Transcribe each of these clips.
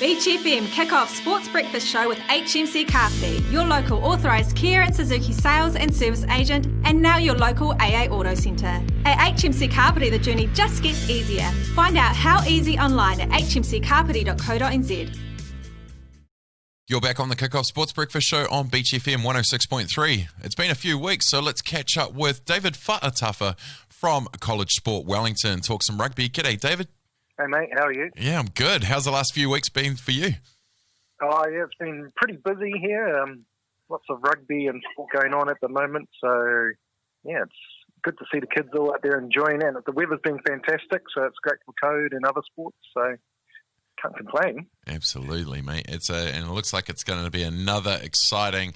Beach FM kick-off sports breakfast show with HMC Kapiti, your local authorised Kia and Suzuki sales and service agent, and now your local AA Auto Centre. At HMC Kapiti, the journey just gets easier. Find out how easy online at hmckapiti.co.nz. You're back on the Kick-Off Sports Breakfast Show on Beach FM 106.3. It's been a few weeks, so let's catch up with David Whaatafa from College Sport Wellington. Talk some rugby. G'day, David. Hey, mate. How are you? Yeah, I'm good. How's the last few weeks been for you? Oh, yeah, it's been pretty busy here. Lots of rugby and sport going on at the moment. So, yeah, it's good to see the kids all out there enjoying it. The weather's been fantastic, so it's great for code and other sports. So, can't complain. Absolutely, mate. And it looks like it's going to be another exciting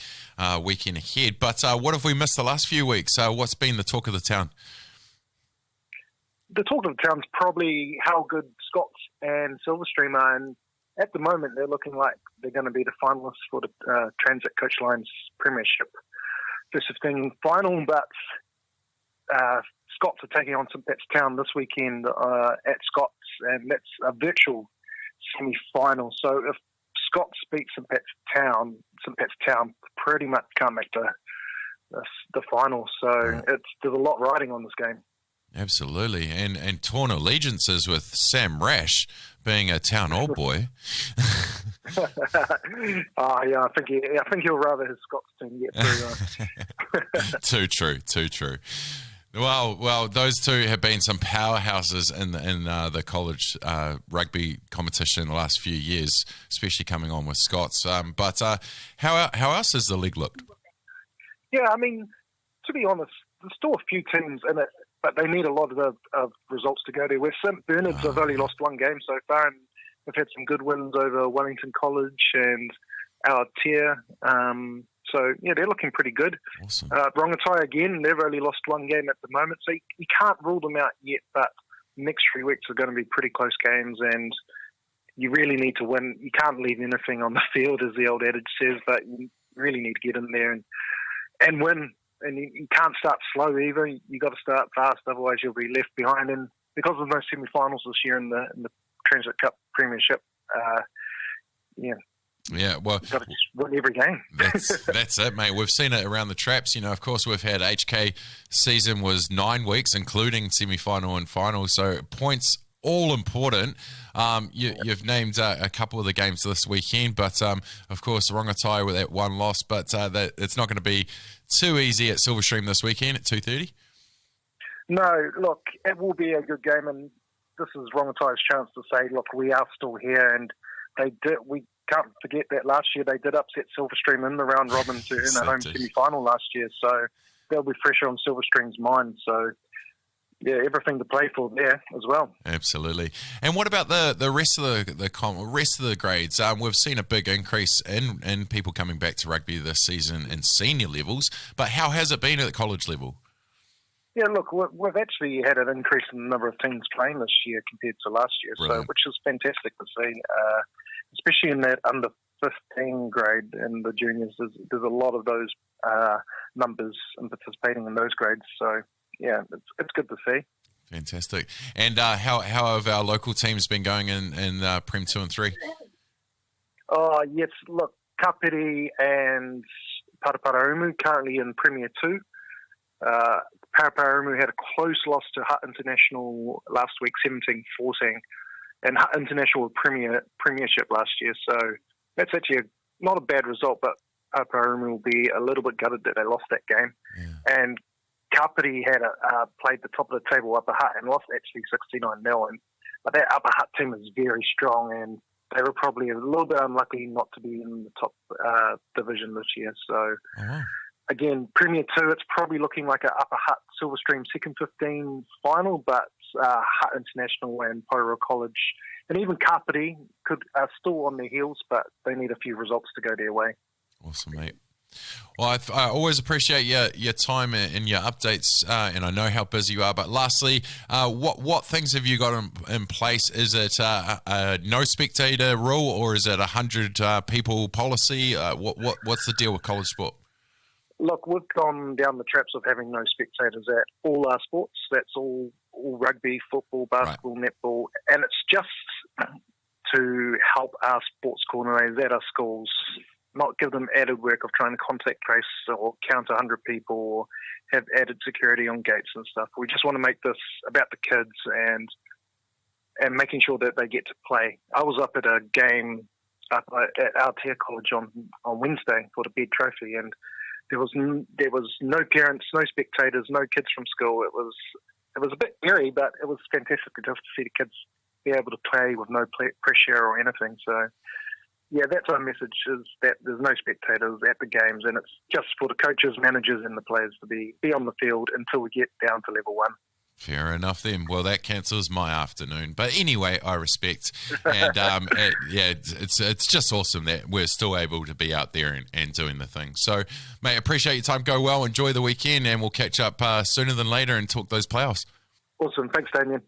weekend ahead. But what have we missed the last few weeks? What's been the talk of the town? The talk of the town's probably how good Scots and Silverstream are, and at the moment they're looking like they're going to be the finalists for the Transit Coach Line's Premiership First 15 final, but Scots are taking on St Pat's Town this weekend at Scots, and that's a virtual semi-final. So if Scots beat St Pat's Town pretty much can't make the final. So there's a lot riding on this game. Absolutely, and torn allegiances with Sam Rash being a Town old boy. Yeah, I think he'll rather his Scots team get through. Too true. Well, those two have been some powerhouses in the college rugby competition in the last few years, especially coming on with Scots. But how else has the league looked? Yeah, I mean, to be honest, there's still a few teams in it, but they need a lot of results to go there. Where St Bernard's have only lost one game so far, and they've had some good wins over Wellington College and Aotea. So, yeah, they're looking pretty good. Awesome. Rongotai, again, they've only lost one game at the moment, so you can't rule them out yet, but the next 3 weeks are going to be pretty close games, and you really need to win. You can't leave anything on the field, as the old adage says, but you really need to get in there and win. And you can't start slow either. You got to start fast, otherwise you'll be left behind. And because of no semi-finals this year in the Transit Cup Premiership, yeah, well, you've got to just win every game. That's it, mate. We've seen it around the traps. You know, of course, we've had HK season was 9 weeks, including semi-final and final. So points all important. You've named a couple of the games this weekend, but of course, Rongotai with that one loss. But it's not going to be too easy at Silverstream this weekend at 2:30. No, look, it will be a good game, and this is Rongotai's chance to say, look, we are still here, and we can't forget that last year they did upset Silverstream in the round robin to earn a home semi-final last year, so they'll be fresher on Silverstream's mind. So, yeah, everything to play for there as well. Absolutely. And what about the rest of the grades? We've seen a big increase in people coming back to rugby this season in senior levels, but how has it been at the college level? Yeah, look, we've actually had an increase in the number of teams playing this year compared to last year, Brilliant. which is fantastic to see, especially in that under 15 grade and the juniors. There's a lot of those numbers and participating in those grades, so yeah, it's good to see. Fantastic. And how have our local teams been going in Prem 2 and 3? Oh, yes, look, Kapiti and Paraparaumu currently in Premier 2. Paraparaumu had a close loss to Hutt International last week, 17-14, and Hutt International Premiership last year, so that's actually not a bad result, but Paraparaumu will be a little bit gutted that they lost that game. Yeah. And Kapiti had played the top of the table Upper Hutt and lost actually 69-0. But that Upper Hutt team is very strong, and they were probably a little bit unlucky not to be in the top division this year. So, again, Premier 2, it's probably looking like an Upper Hutt Silverstream second 15 final, but Hutt International and Poirot College and even Kapiti are still on their heels, but they need a few results to go their way. Awesome, mate. Well, I always appreciate your time and your updates, and I know how busy you are. But lastly, what things have you got in place? Is it a no spectator rule, or is it 100 people policy? What's the deal with college sport? Look, we've gone down the traps of having no spectators at all our sports. That's all rugby, football, basketball, netball, and it's just to help our sports coordinators at our schools not give them added work of trying to contact trace or count 100 people or have added security on gates and stuff. We just want to make this about the kids and making sure that they get to play. I was up at a game up at Aotea College on Wednesday for the Bed Trophy, and there was no parents, no spectators, no kids from school. It was a bit eerie, but it was fantastic just to see the kids be able to play with no pressure or anything. So, yeah, that's our message, is that there's no spectators at the games, and it's just for the coaches, managers and the players to be on the field until we get down to level 1. Fair enough then. Well, that cancels my afternoon. But anyway, I respect. And it's just awesome that we're still able to be out there and doing the thing. So, mate, appreciate your time. Go well. Enjoy the weekend, and we'll catch up sooner than later and talk those playoffs. Awesome. Thanks, Damian.